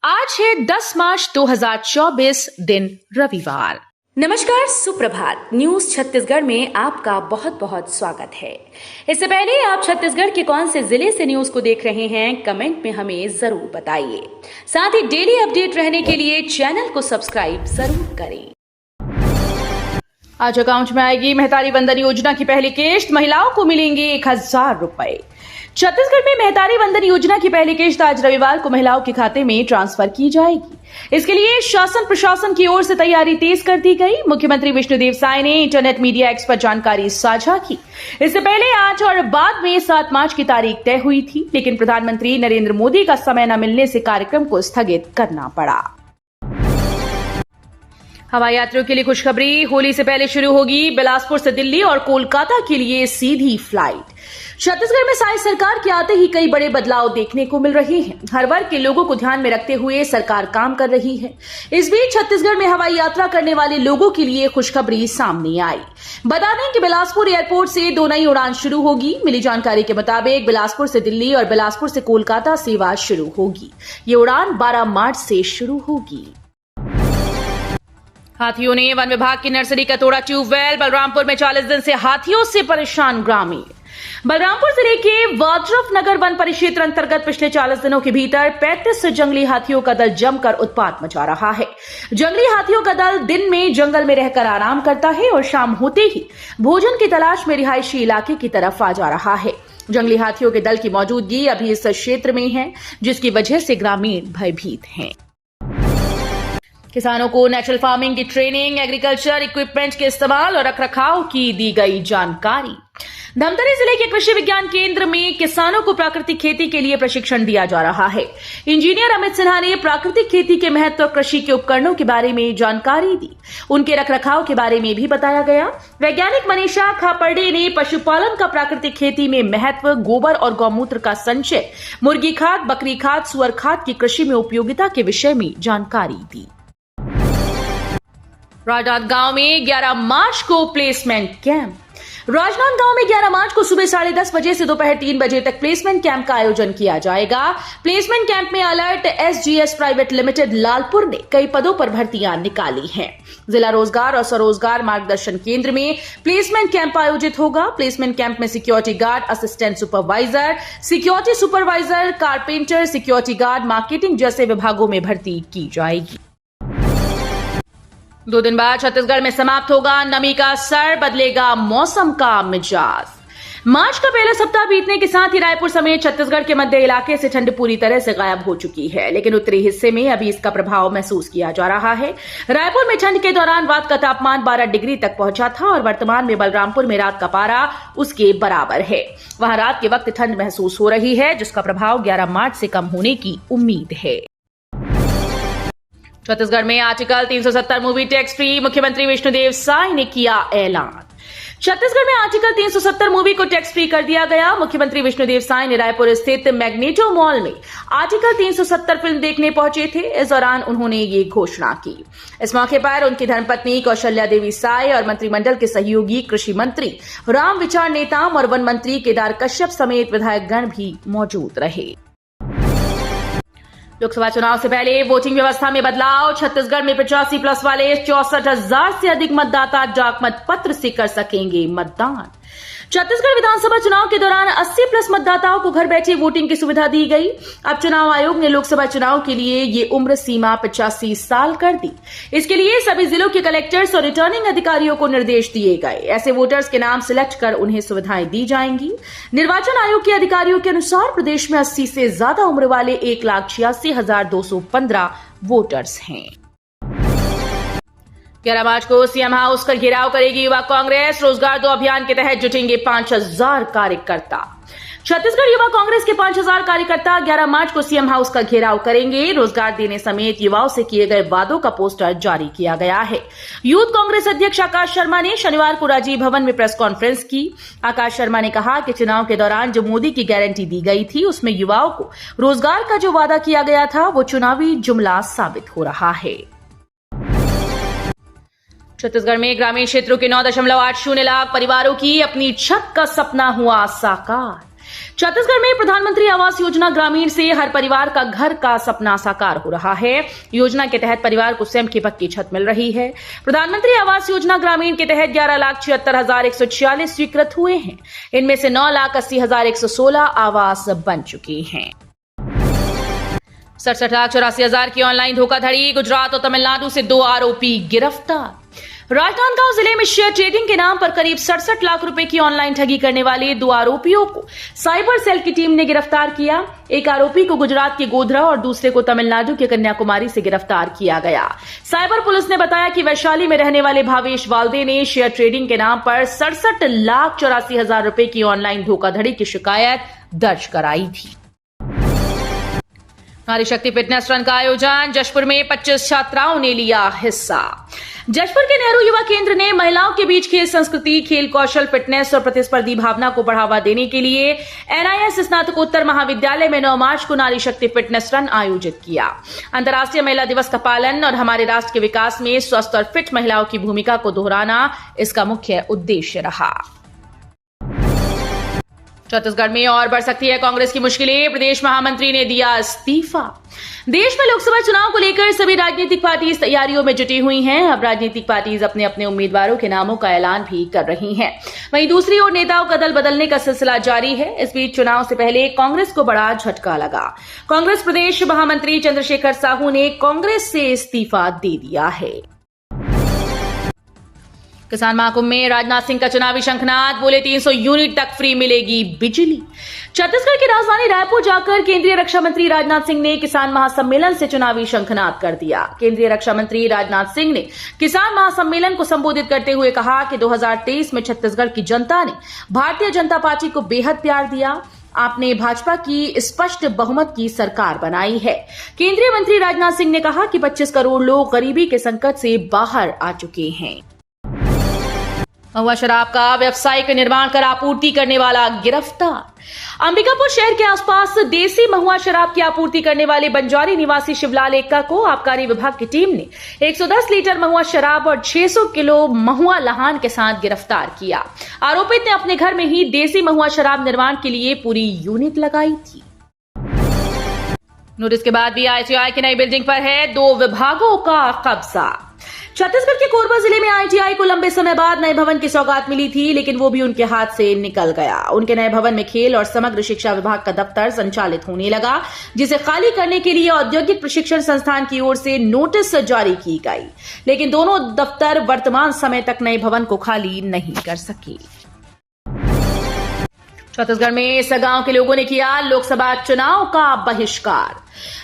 आज है 10 मार्च 2024 दिन रविवार। नमस्कार, सुप्रभात। न्यूज छत्तीसगढ़ में आपका बहुत बहुत स्वागत है। इससे पहले आप छत्तीसगढ़ के कौन से जिले से न्यूज को देख रहे हैं, कमेंट में हमें जरूर बताइए। साथ ही डेली अपडेट रहने के लिए चैनल को सब्सक्राइब जरूर करें। आज अकाउंट में आएगी महतारी वंदन योजना की पहली किश्त, महिलाओं को मिलेंगे 1000 रुपए। छत्तीसगढ़ में महतारी वंदन योजना की पहली किश्त आज रविवार को महिलाओं के खाते में ट्रांसफर की जाएगी। इसके लिए शासन प्रशासन की ओर से तैयारी तेज कर दी गई। मुख्यमंत्री विष्णुदेव साय ने इंटरनेट मीडिया एक्स पर जानकारी साझा की। इससे पहले आज और बाद में 7 मार्च की तारीख तय हुई थी, लेकिन प्रधानमंत्री नरेंद्र मोदी का समय न मिलने से कार्यक्रम को स्थगित करना पड़ा। हवाई यात्रियों के लिए खुशखबरी, होली से पहले शुरू होगी बिलासपुर से दिल्ली और कोलकाता के लिए सीधी फ्लाइट। छत्तीसगढ़ में साई सरकार के आते ही कई बड़े बदलाव देखने को मिल रहे हैं। हर वर्ग के लोगों को ध्यान में रखते हुए सरकार काम कर रही है। इस बीच छत्तीसगढ़ में हवाई यात्रा करने वाले लोगों के लिए खुशखबरी सामने आई। बता दें कि बिलासपुर एयरपोर्ट से 2 नई उड़ान शुरू होगी। मिली जानकारी के मुताबिक बिलासपुर से दिल्ली और बिलासपुर से कोलकाता सेवा शुरू होगी। ये उड़ान 12 मार्च से शुरू होगी। हाथियों ने वन विभाग की नर्सरी का तोड़ा ट्यूबवेल। बलरामपुर में 40 दिन से हाथियों से परेशान ग्रामीण। बलरामपुर जिले के वाड्रफ नगर वन परिक्षेत्र अंतर्गत पिछले 40 दिनों के भीतर 35 जंगली हाथियों का दल जमकर उत्पात मचा रहा है। जंगली हाथियों का दल दिन में जंगल में रहकर आराम करता है और शाम होते ही भोजन की तलाश में रिहायशी इलाके की तरफ आ जा रहा है। जंगली हाथियों के दल की मौजूदगी अभी इस क्षेत्र में है, जिसकी वजह से ग्रामीण भयभीत हैं। किसानों को नेचुरल फार्मिंग की ट्रेनिंग, एग्रीकल्चर इक्विपमेंट के इस्तेमाल और रखरखाव की दी गई जानकारी। धमतरी जिले के कृषि विज्ञान केंद्र में किसानों को प्राकृतिक खेती के लिए प्रशिक्षण दिया जा रहा है। इंजीनियर अमित सिन्हा ने प्राकृतिक खेती के महत्व, कृषि के उपकरणों के बारे में जानकारी दी। उनके रखरखाव के बारे में भी बताया गया। वैज्ञानिक मनीषा खापर्डे ने पशुपालन का प्राकृतिक खेती में महत्व, गोबर और गौमूत्र का संचय, मुर्गी खाद, बकरी खाद, सुअर खाद की कृषि में उपयोगिता के विषय में जानकारी दी। राजनांदगांव में 11 मार्च को प्लेसमेंट कैंप। राजनांदगांव में 11 मार्च को सुबह 10:30 बजे से दोपहर 3 बजे तक प्लेसमेंट कैंप का आयोजन किया जाएगा। प्लेसमेंट कैंप में alert SGS private limited Lalpur ने कई पदों पर भर्तियां निकाली हैं। जिला रोजगार और स्वरोजगार मार्गदर्शन केंद्र में प्लेसमेंट कैंप आयोजित होगा। प्लेसमेंट कैंप में security guard, assistant supervisor, security supervisor, carpenter, security guard, marketing जैसे विभागों में भर्ती की जाएगी। 2 दिन बाद छत्तीसगढ़ में समाप्त होगा नमी का असर, बदलेगा मौसम का मिजाज। मार्च का पहला सप्ताह बीतने के साथ ही रायपुर समेत छत्तीसगढ़ के मध्य इलाके से ठंड पूरी तरह से गायब हो चुकी है, लेकिन उत्तरी हिस्से में अभी इसका प्रभाव महसूस किया जा रहा है। रायपुर में ठंड के दौरान रात का तापमान 12 डिग्री तक पहुंचा था और वर्तमान में बलरामपुर में रात का पारा उसके बराबर है। वहां रात के वक्त ठंड महसूस हो रही है, जिसका प्रभाव 11 मार्च से कम होने की उम्मीद है। छत्तीसगढ़ में आर्टिकल 370 मूवी टैक्स फ्री, मुख्यमंत्री विष्णुदेव साय ने किया ऐलान। छत्तीसगढ़ में आर्टिकल 370 मूवी को टैक्स फ्री कर दिया गया। मुख्यमंत्री विष्णुदेव साय ने रायपुर स्थित मैग्नेटो मॉल में आर्टिकल 370 फिल्म देखने पहुंचे थे। इस दौरान उन्होंने ये घोषणा की। इस मौके पर उनकी धर्मपत्नी कौशल्या देवी साय और मंत्रिमंडल के सहयोगी कृषि मंत्री राम विचार नेताम और वन मंत्री केदार कश्यप समेत विधायकगण भी मौजूद रहे। लोकसभा चुनाव से पहले वोटिंग व्यवस्था में बदलाव। छत्तीसगढ़ में 85 प्लस वाले 64,000 से अधिक मतदाता डाक मत पत्र से कर सकेंगे मतदान। छत्तीसगढ़ विधानसभा चुनाव के दौरान 80 प्लस मतदाताओं को घर बैठे वोटिंग की सुविधा दी गई। अब चुनाव आयोग ने लोकसभा चुनाव के लिए ये उम्र सीमा 85 साल कर दी। इसके लिए सभी जिलों के कलेक्टर्स और रिटर्निंग अधिकारियों को निर्देश दिए गए। ऐसे वोटर्स के नाम सिलेक्ट कर उन्हें सुविधाएं दी जाएंगी। निर्वाचन आयोग के अधिकारियों के अनुसार प्रदेश में 80 से ज्यादा उम्र वाले 1,86,215 वोटर्स हैं। 11 मार्च को सीएम हाउस का घेराव करेगी युवा कांग्रेस। रोजगार 2 अभियान के तहत जुटेंगे 5,000 कार्यकर्ता। छत्तीसगढ़ युवा कांग्रेस के 5,000 कार्यकर्ता 11 मार्च को सीएम हाउस का घेराव करेंगे। रोजगार देने समेत युवाओं से किए गए वादों का पोस्टर जारी किया गया है। यूथ कांग्रेस अध्यक्ष आकाश शर्मा ने शनिवार को राजीव भवन में प्रेस कॉन्फ्रेंस की। आकाश शर्मा ने कहा कि चुनाव के दौरान जो मोदी की गारंटी दी गई थी, उसमें युवाओं को रोजगार का जो वादा किया गया था, वो चुनावी जुमला साबित हो रहा है। छत्तीसगढ़ में ग्रामीण क्षेत्रों के 9.80 लाख परिवारों की अपनी छत का सपना हुआ साकार। छत्तीसगढ़ में प्रधानमंत्री आवास योजना ग्रामीण से हर परिवार का घर का सपना साकार हो रहा है। योजना के तहत परिवार को स्वयं की पक्की छत मिल रही है। प्रधानमंत्री आवास योजना ग्रामीण के तहत 11,76,146 स्वीकृत हुए हैं। इनमें से 9,80,116 आवास बन चुके हैं। 67,84,000 की ऑनलाइन धोखाधड़ी। गुजरात और तमिलनाडु से 2 आरोपी गिरफ्तार। राजनांदगांव जिले में शेयर ट्रेडिंग के नाम पर करीब 67 लाख रुपए की ऑनलाइन ठगी करने वाले 2 आरोपियों को साइबर सेल की टीम ने गिरफ्तार किया। एक आरोपी को गुजरात के गोधरा और दूसरे को तमिलनाडु के कन्याकुमारी से गिरफ्तार किया गया। साइबर पुलिस ने बताया कि वैशाली में रहने वाले भावेश वाल्दे ने शेयर ट्रेडिंग के नाम पर 67,84,000 रुपए की ऑनलाइन धोखाधड़ी की शिकायत दर्ज कराई थी। नारी शक्ति फिटनेस रन का आयोजन। जशपुर में 25 छात्राओं ने लिया हिस्सा। जशपुर के नेहरू युवा केंद्र ने महिलाओं के बीच खेल संस्कृति, खेल कौशल, फिटनेस और प्रतिस्पर्धी भावना को बढ़ावा देने के लिए NIS स्नातकोत्तर महाविद्यालय में 9 मार्च को नारी शक्ति फिटनेस रन आयोजित किया। अंतर्राष्ट्रीय महिला दिवस का पालन और हमारे राष्ट्र के विकास में स्वस्थ और फिट महिलाओं की भूमिका को दोहराना इसका मुख्य उद्देश्य रहा। छत्तीसगढ़ में और बढ़ सकती है कांग्रेस की मुश्किलें। प्रदेश महामंत्री ने दिया इस्तीफा। देश में लोकसभा चुनाव को लेकर सभी राजनीतिक पार्टी तैयारियों में जुटी हुई हैं। अब राजनीतिक पार्टीज अपने अपने उम्मीदवारों के नामों का ऐलान भी कर रही हैं। वहीं दूसरी ओर नेताओं का दल बदलने का सिलसिला जारी है। इस बीच चुनाव से पहले कांग्रेस को बड़ा झटका लगा। कांग्रेस प्रदेश महामंत्री चंद्रशेखर साहू ने कांग्रेस से इस्तीफा दे दिया है। किसान महाकुंभ में राजनाथ सिंह का चुनावी शंखनाद। बोले 300 यूनिट तक फ्री मिलेगी बिजली। छत्तीसगढ़ की राजधानी रायपुर जाकर केंद्रीय रक्षा मंत्री राजनाथ सिंह ने किसान महासम्मेलन से चुनावी शंखनाद कर दिया। केंद्रीय रक्षा मंत्री राजनाथ सिंह ने किसान महासम्मेलन को संबोधित करते हुए कहा कि 2023 में छत्तीसगढ़ की जनता ने भारतीय जनता पार्टी को बेहद प्यार दिया। आपने भाजपा की स्पष्ट बहुमत की सरकार बनाई है। केंद्रीय मंत्री राजनाथ सिंह ने कहा कि 25 करोड़ लोग गरीबी के संकट से बाहर आ चुके हैं। महुआ शराब का व्यावसायिक निर्माण कर आपूर्ति करने वाला गिरफ्तार। अंबिकापुर शहर के आसपास देसी महुआ शराब की आपूर्ति करने वाले बंजारी निवासी शिवलाल एक्का को आबकारी विभाग की टीम ने 110 लीटर महुआ शराब और 600 किलो महुआ लहान के साथ गिरफ्तार किया। आरोपित ने अपने घर में ही देसी महुआ शराब निर्माण के लिए पूरी यूनिट लगाई थी। नोटिस के बाद भी ITI की नई बिल्डिंग पर है 2 विभागों का कब्जा। छत्तीसगढ़ के कोरबा जिले में ITI को लंबे समय बाद नए भवन की सौगात मिली थी, लेकिन वो भी उनके हाथ से निकल गया। उनके नए भवन में खेल और समग्र शिक्षा विभाग का दफ्तर संचालित होने लगा, जिसे खाली करने के लिए औद्योगिक प्रशिक्षण संस्थान की ओर से नोटिस जारी की गई, लेकिन दोनों दफ्तर वर्तमान समय तक नए भवन को खाली नहीं कर सके। छत्तीसगढ़ में सगांव के लोगों ने किया लोकसभा चुनाव का बहिष्कार।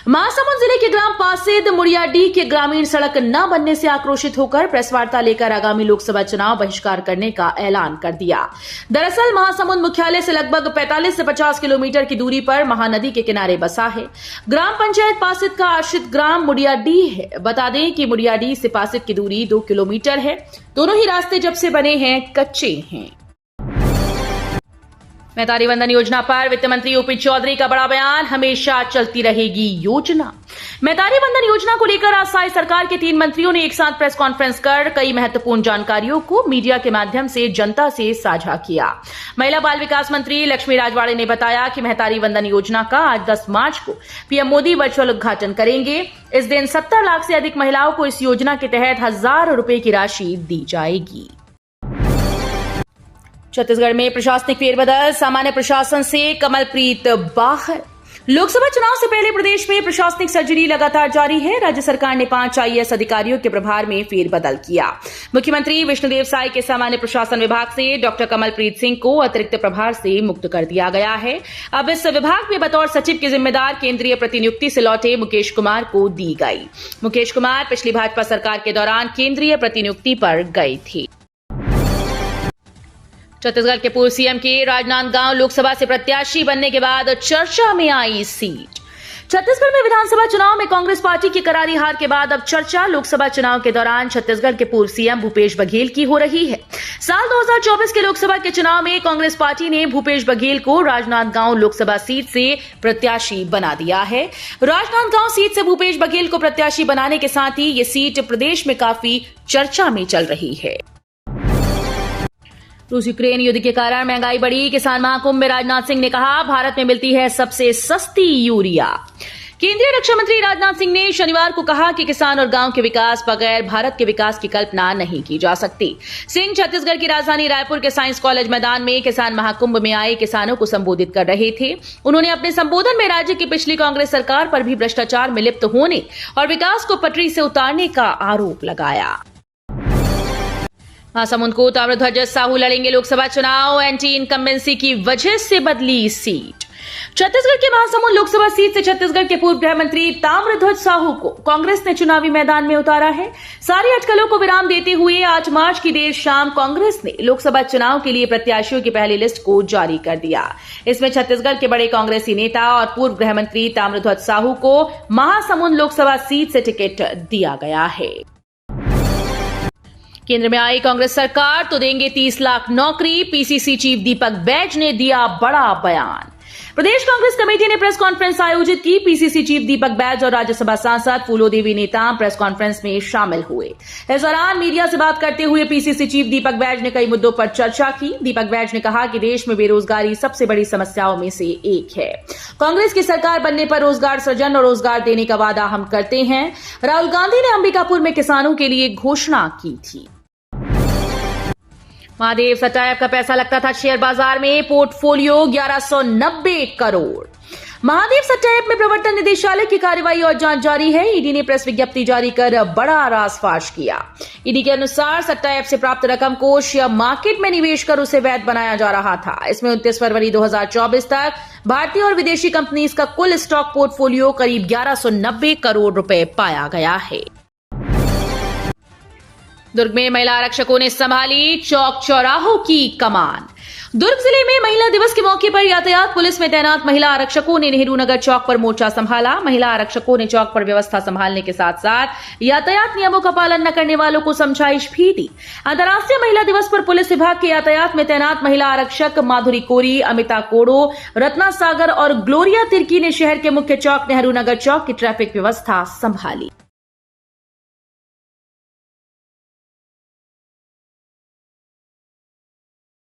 महासमुंद जिले के ग्राम पासेद मुड़ियाडीह के ग्रामीण सड़क न बनने से आक्रोशित होकर प्रेस वार्ता लेकर आगामी लोकसभा चुनाव बहिष्कार करने का ऐलान कर दिया। दरअसल महासमुंद मुख्यालय से लगभग 45 से 50 किलोमीटर की दूरी पर महानदी के किनारे बसा है। ग्राम पंचायत पासेद का आश्रित ग्राम मुड़ियाडीह है। बता दें कि मुड़ियाडीह से पासेद की दूरी 2 किलोमीटर है। दोनों ही रास्ते जब से बने हैं कच्चे हैं। मैतारी वंदन योजना पर वित्त मंत्री ओपी चौधरी का बड़ा बयान। हमेशा चलती रहेगी योजना। मैतारी वंदन योजना को लेकर आज साई सरकार के 3 मंत्रियों ने एक साथ प्रेस कॉन्फ्रेंस कर कई महत्वपूर्ण जानकारियों को मीडिया के माध्यम से जनता से साझा किया। महिला बाल विकास मंत्री लक्ष्मी राजवाड़े ने बताया कि मैतारी वंदन योजना का आज 10 मार्च को पीएम मोदी वर्चुअल उद्घाटन करेंगे। इस दिन 70 लाख से अधिक महिलाओं को इस योजना के तहत 1,000 रुपए की राशि दी जाएगी। छत्तीसगढ़ में प्रशासनिक फेरबदल। सामान्य प्रशासन से कमलप्रीत बाहर। लोकसभा चुनाव से पहले प्रदेश में प्रशासनिक सर्जरी लगातार जारी है। राज्य सरकार ने 5 IAS अधिकारियों के प्रभार में फेरबदल किया। मुख्यमंत्री विष्णुदेव साय के सामान्य प्रशासन विभाग से डॉक्टर कमलप्रीत सिंह को अतिरिक्त प्रभार से मुक्त कर दिया गया है। अब इस विभाग में बतौर सचिव की जिम्मेदार केंद्रीय प्रतिनियुक्ति से लौटे मुकेश कुमार को दी गई। मुकेश कुमार पिछली भाजपा सरकार के दौरान केंद्रीय प्रतिनियुक्ति पर गए थे। छत्तीसगढ़ के पूर्व सीएम के राजनांदगांव लोकसभा से प्रत्याशी बनने के बाद चर्चा में आई सीट। छत्तीसगढ़ में विधानसभा चुनाव में कांग्रेस पार्टी की करारी हार के बाद अब चर्चा लोकसभा चुनाव के दौरान छत्तीसगढ़ के पूर्व सीएम भूपेश बघेल की हो रही है। साल 2024 के लोकसभा के चुनाव में कांग्रेस पार्टी ने भूपेश बघेल को राजनांदगांव लोकसभा सीट से प्रत्याशी बना दिया है। राजनांदगांव सीट से भूपेश बघेल को प्रत्याशी बनाने के साथ ही ये सीट प्रदेश में काफी चर्चा में चल रही है। रूस यूक्रेन युद्ध के कारण महंगाई बढ़ी, किसान महाकुंभ में राजनाथ सिंह ने कहा भारत में मिलती है सबसे सस्ती यूरिया। केंद्रीय रक्षा मंत्री राजनाथ सिंह ने शनिवार को कहा कि किसान और गांव के विकास बगैर भारत के विकास की कल्पना नहीं की जा सकती। सिंह छत्तीसगढ़ की राजधानी रायपुर के साइंस कॉलेज मैदान में किसान महाकुंभ में आए किसानों को संबोधित कर रहे थे। उन्होंने अपने संबोधन में राज्य की पिछली कांग्रेस सरकार पर भी भ्रष्टाचार में लिप्त होने और विकास को पटरी से उतारने का आरोप लगाया। महासमुंद को ताम्रध्वज साहू लड़ेंगे लोकसभा चुनाव, एंटी इनकम्बेंसी की वजह से बदली सीट। छत्तीसगढ़ के महासमुंद लोकसभा सीट से छत्तीसगढ़ के पूर्व गृह मंत्री ताम्रध्वज साहू को कांग्रेस ने चुनावी मैदान में उतारा है। सारी अटकलों को विराम देते हुए 8 मार्च की देर शाम कांग्रेस ने लोकसभा चुनाव के लिए प्रत्याशियों की पहली लिस्ट को जारी कर दिया। इसमें छत्तीसगढ़ के बड़े कांग्रेसी नेता और पूर्व गृह मंत्री ताम्रध्वज साहू को महासमुंद लोकसभा सीट से टिकट दिया गया है। केंद्र में आई कांग्रेस सरकार तो देंगे 30 लाख नौकरी, पीसीसी चीफ दीपक बैज ने दिया बड़ा बयान। प्रदेश कांग्रेस कमेटी ने प्रेस कॉन्फ्रेंस आयोजित की। पीसीसी चीफ दीपक बैज और राज्यसभा सांसद फूलो देवी नेताम प्रेस कॉन्फ्रेंस में शामिल हुए। इस दौरान मीडिया से बात करते हुए पीसीसी चीफ दीपक बैज ने कई मुद्दों पर चर्चा की। दीपक बैज ने कहा कि देश में बेरोजगारी सबसे बड़ी समस्याओं में से एक है। कांग्रेस की सरकार बनने पर रोजगार सृजन और रोजगार देने का वादा हम करते हैं। राहुल गांधी ने अंबिकापुर में किसानों के लिए घोषणा की थी। महादेव सटायप का पैसा लगता था शेयर बाजार में, पोर्टफोलियो 1190 करोड़। महादेव सटायप में प्रवर्तन निदेशालय की कार्रवाई और जांच जारी है। ईडी ने प्रेस विज्ञप्ति जारी कर बड़ा रासफाश किया। ईडी के अनुसार सटायप से प्राप्त रकम को शेयर मार्केट में निवेश कर उसे वैध बनाया जा रहा था। इसमें 29 फरवरी 2024 तक भारतीय और विदेशी कंपनीज का कुल स्टॉक पोर्टफोलियो करीब 1190 करोड़ रुपए पाया गया है। दुर्ग में महिला आरक्षकों ने संभाली चौक चौराहों की कमान। दुर्ग जिले में महिला दिवस के मौके पर यातायात पुलिस में तैनात महिला आरक्षकों ने नेहरू नगर चौक पर मोर्चा संभाला। महिला आरक्षकों ने चौक पर व्यवस्था संभालने के साथ साथ यातायात नियमों का पालन न करने वालों को समझाइश भी दी। अंतर्राष्ट्रीय महिला दिवस पर पुलिस विभाग के यातायात में तैनात महिला आरक्षक माधुरी कोरी, अमिता कोड़ो, रत्ना सागर और ग्लोरिया तिर्की ने शहर के मुख्य चौक नेहरू नगर चौक की ट्रैफिक व्यवस्था संभाली।